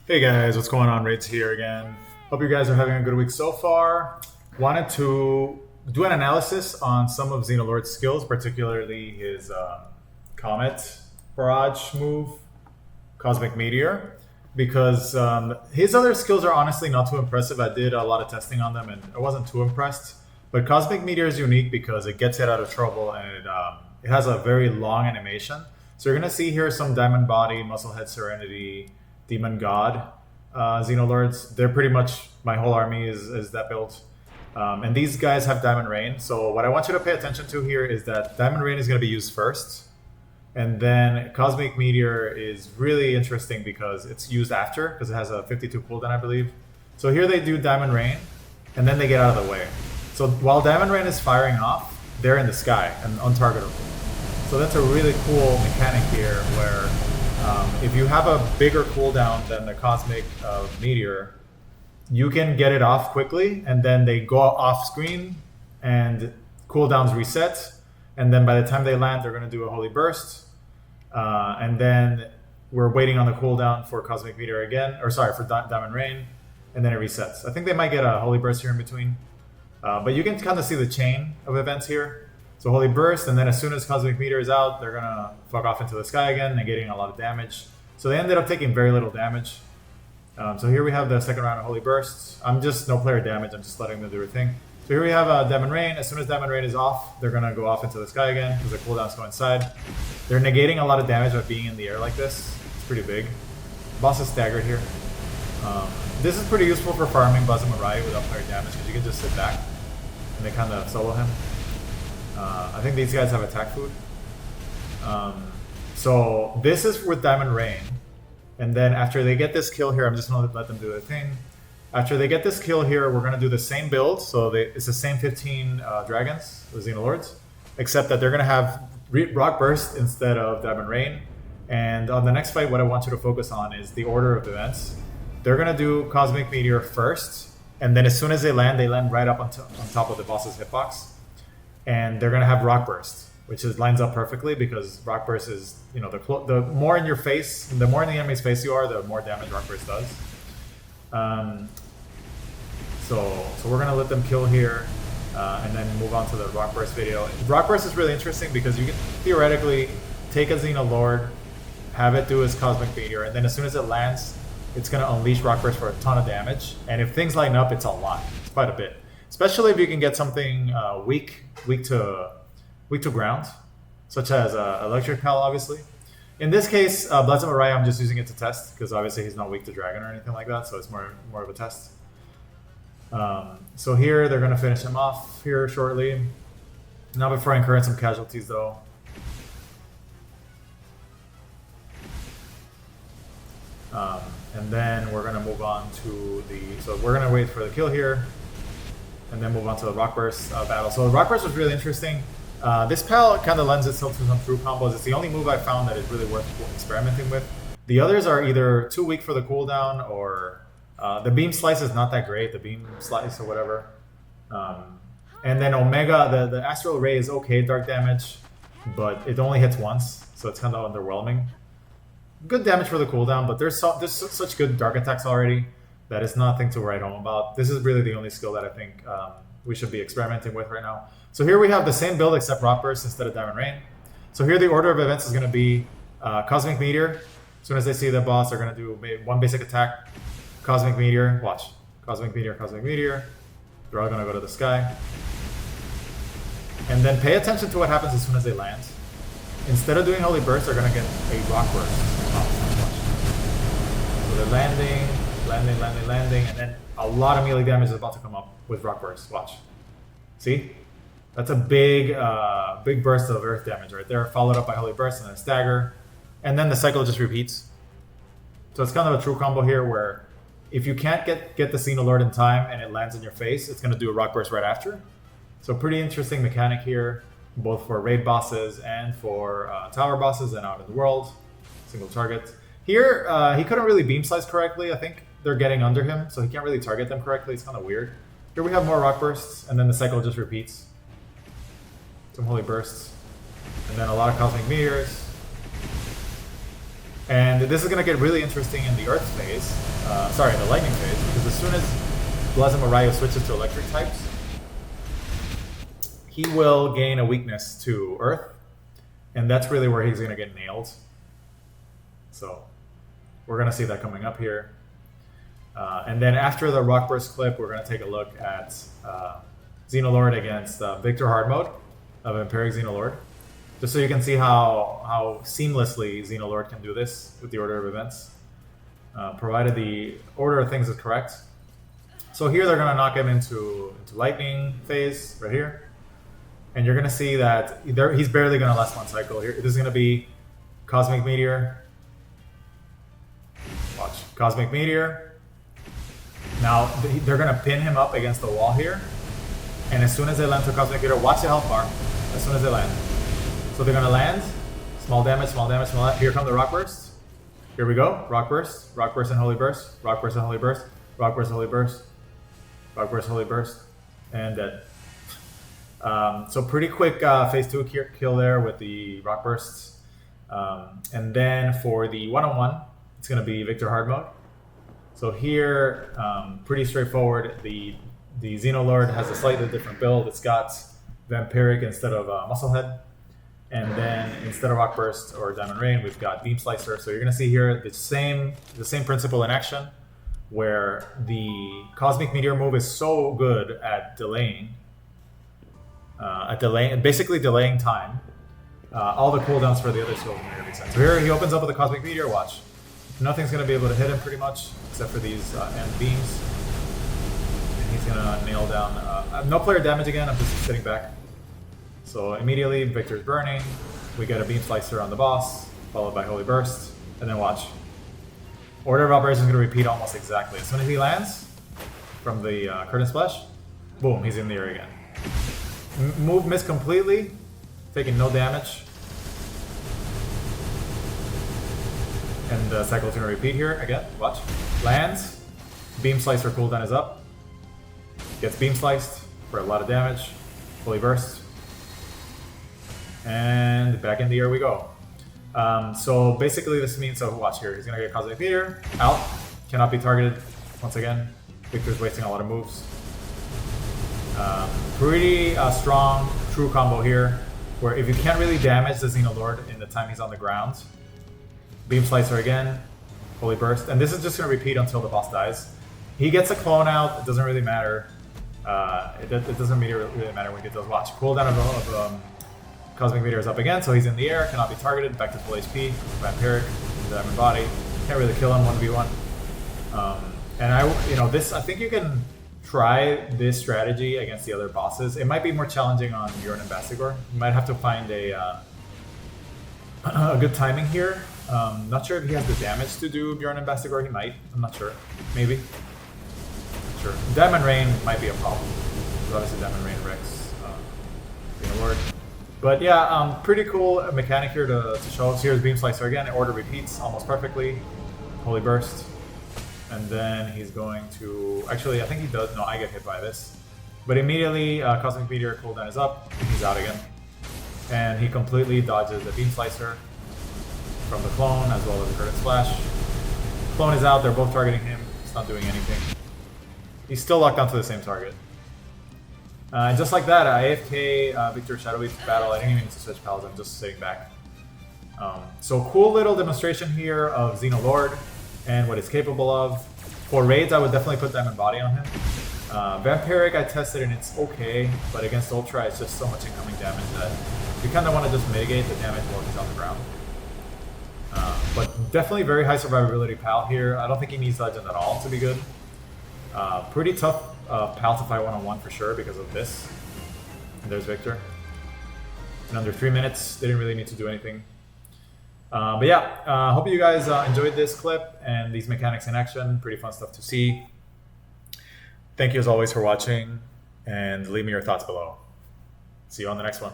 Hey guys, what's going on? Raids here again. Hope you guys are having a good week so far. Wanted to do an analysis on some of Xenolord's skills, particularly his Comet Barrage move, Cosmic Meteor, because his other skills are honestly not too impressive. I did a lot of testing on them and I wasn't too impressed. But Cosmic Meteor is unique because it gets it out of trouble and it has a very long animation. So you're going to see here some Diamond Body, Musclehead, Serenity, Demon God Xenolords. They're pretty much my whole army is that build. And these guys have Diamond Rain. So what I want you to pay attention to here is that Diamond Rain is going to be used first. And then Cosmic Meteor is really interesting because it's used after, because it has a 52 cooldown, I believe. So here they do Diamond Rain, and then they get out of the way. So while Diamond Rain is firing off, they're in the sky and untargetable. So that's a really cool mechanic here where if you have a bigger cooldown than the Cosmic Meteor, you can get it off quickly, and then they go off screen, and cooldowns reset, and then by the time they land, they're going to do a Holy Burst, and then we're waiting on the cooldown for Cosmic Meteor again, or sorry, for Diamond Rain, and then it resets. I think they might get a Holy Burst here in between, but you can kind of see the chain of events here. So Holy Burst, and then as soon as Cosmic Meteor is out, they're gonna fuck off into the sky again, negating a lot of damage. So they ended up taking very little damage. So here we have the second round of Holy Bursts. I'm just no player damage, I'm just letting them do their thing. So here we have Diamond Rain. As soon as Diamond Rain is off, they're gonna go off into the sky again, because the cooldowns go inside. They're negating a lot of damage by being in the air like this. It's pretty big. Boss is staggered here. This is pretty useful for farming Blazing Mirai without player damage, because you can just sit back, and they kind of solo him. I think these guys have attack food. So this is with Diamond Rain. And then after they get this kill here, I'm just going to let them do their thing. After they get this kill here, we're going to do the same build. So it's the same 15 dragons, the Xenolords, except that they're going to have Rockburst instead of Diamond Rain. And on the next fight, what I want you to focus on is the order of events. They're going to do Cosmic Meteor first. And then as soon as they land right up on top of the boss's hitbox. And they're gonna have Rockburst, which lines up perfectly because Rockburst is, you know, the more in your face, the more in the enemy's face you are, the more damage Rockburst does. So we're gonna let them kill here, and then move on to the Rockburst video. Rockburst is really interesting because you can theoretically take a Xenolord, have it do his Cosmic Meteor, and then as soon as it lands, it's gonna unleash Rockburst for a ton of damage. And if things line up, it's a lot. It's quite a bit. Especially if you can get something weak to ground, such as Electric Pal, obviously. In this case, Blazing Mirai, I'm just using it to test, because obviously he's not weak to Dragon or anything like that, so it's more of a test. So here, they're going to finish him off here shortly. Not before incurring some casualties, though. And then we're going to move on to so we're going to wait for the kill here, and then move on to the Rockburst battle. So the Rockburst was really interesting. This pal kind of lends itself to some true combos. It's the only move I found that is really worth experimenting with. The others are either too weak for the cooldown, or the Beam Slice is not that great, the Beam Slice or whatever. And then Omega, the Astral Ray is okay dark damage, but it only hits once, so it's kind of underwhelming. Good damage for the cooldown, but there's such good dark attacks already that is nothing to write home about. This is really the only skill that I think we should be experimenting with right now. So here we have the same build except Rockburst instead of Diamond Rain. So here the order of events is going to be Cosmic Meteor. As soon as they see the boss, they're going to do one basic attack. Cosmic Meteor, watch. Cosmic Meteor, Cosmic Meteor. They're all going to go to the sky. And then pay attention to what happens as soon as they land. Instead of doing Holy Burst, they're going to get a Rockburst. So they're landing, and then a lot of melee damage is about to come up with Rockburst. Watch. See? That's a big burst of earth damage right there, followed up by Holy Burst and then a stagger. And then the cycle just repeats. So it's kind of a true combo here where if you can't get the Xenolord in time and it lands in your face, it's going to do a Rockburst right after. So pretty interesting mechanic here, both for raid bosses and for tower bosses and out in the world. Single target. Here, he couldn't really beam slice correctly. I think they're getting under him, so he can't really target them correctly. It's kind of weird. Here we have more rock bursts, and then the cycle just repeats. Some holy bursts, and then a lot of cosmic meteors. And this is going to get really interesting in the Earth phase, the Lightning phase, because as soon as Blazim Arayo switches to electric types, he will gain a weakness to Earth, and that's really where he's going to get nailed. So we're going to see that coming up here. And then after the Rockburst clip, we're going to take a look at Xenolord against Victor Hard Mode of Vampiric Xenolord. Just so you can see how seamlessly Xenolord can do this with the order of events, provided the order of things is correct. So here they're going to knock him into Lightning phase right here. And you're going to see that he's barely going to last one cycle here. This is going to be Cosmic Meteor. Watch. Cosmic Meteor. Now they're going to pin him up against the wall here. And as soon as they land to Cosmic Meteor, watch the health bar as soon as they land. So they're going to land. Small damage, small damage, small damage. Here come the Rockburst. Here we go. Rockburst. Rockburst and Holy Burst. Rockburst and Holy Burst. Rockburst, Holy Burst. Rockburst, Holy Burst. And dead. So pretty quick phase 2 kill there with the Rockbursts. And then for the one-on-one, it's going to be Victor Hard Mode. So here, pretty straightforward. The Xenolord has a slightly different build. It's got Vampiric instead of Musclehead. And then instead of Rockburst or Diamond Rain, we've got Beam Slicer. So you're going to see here the same principle in action, where the Cosmic Meteor move is so good at basically delaying time. All the cooldowns for the other skills make every sense. So here he opens up with the Cosmic Meteor. Watch, nothing's going to be able to hit him pretty much, except for these end beams. And he's going to nail down. No player damage again. I'm just sitting back. So immediately Victor's burning. We get a Beam Slicer on the boss, followed by Holy Burst, and then watch. Order of Operations is going to repeat almost exactly. As soon as he lands from the Curtain Splash, boom, he's in the air again. Move missed completely, taking no damage. And the cycle is going to repeat here again. Watch. Lands. Beam Slicer cooldown is up. Gets Beam Sliced for a lot of damage. Holy Burst. And back in the air we go. So basically this means, so watch here, he's going to get Cosmic Meteor, out, cannot be targeted, once again, Victor's wasting a lot of moves. Pretty strong true combo here, where if you can't really damage the Xenolord in the time he's on the ground, Beam Slicer again, Holy Burst, and this is just going to repeat until the boss dies. He gets a clone out, it doesn't really matter. It doesn't really matter when he gets those. Watch, cooldown of Cosmic Meteor is up again, so he's in the air, cannot be targeted, back to full HP, Vampiric, Diamond Body, can't really kill him 1v1. And I think you can try this strategy against the other bosses. It might be more challenging on Bjorn and Bastigor. You might have to find a good timing here. Not sure if he has the damage to do Bjorn and Bastigor. He might. I'm not sure. Maybe. Not sure. Diamond Rain might be a problem. Because obviously Diamond Rain wrecks Xenolord. But yeah, pretty cool mechanic here to show us. Here's Beam Slicer again. Order repeats almost perfectly. Holy Burst. And then he's going to... Actually, I think he does. No, I get hit by this. But immediately, Cosmic Meteor cooldown is up. And he's out again. And he completely dodges the Beam Slicer from the clone, as well as the Curtain Splash. Clone is out. They're both targeting him. It's not doing anything. He's still locked onto the same target. And just like that, AFK Victor Shadowbeak battle. I didn't even need to switch pals. I'm just sitting back. So cool little demonstration here of Xenolord and what it's capable of. For raids, I would definitely put Diamond Body on him. Vampiric I tested and it's okay, but against Ultra it's just so much incoming damage that you kind of want to just mitigate the damage while he's on the ground. But definitely very high survivability pal here. I don't think he needs Legend at all to be good. Pretty tough pal to fight one-on-one for sure because of this. And there's Victor. In under 3 minutes, they didn't really need to do anything. But yeah, hope you guys enjoyed this clip and these mechanics in action. Pretty fun stuff to see. Thank you as always for watching, and leave me your thoughts below. See you on the next one.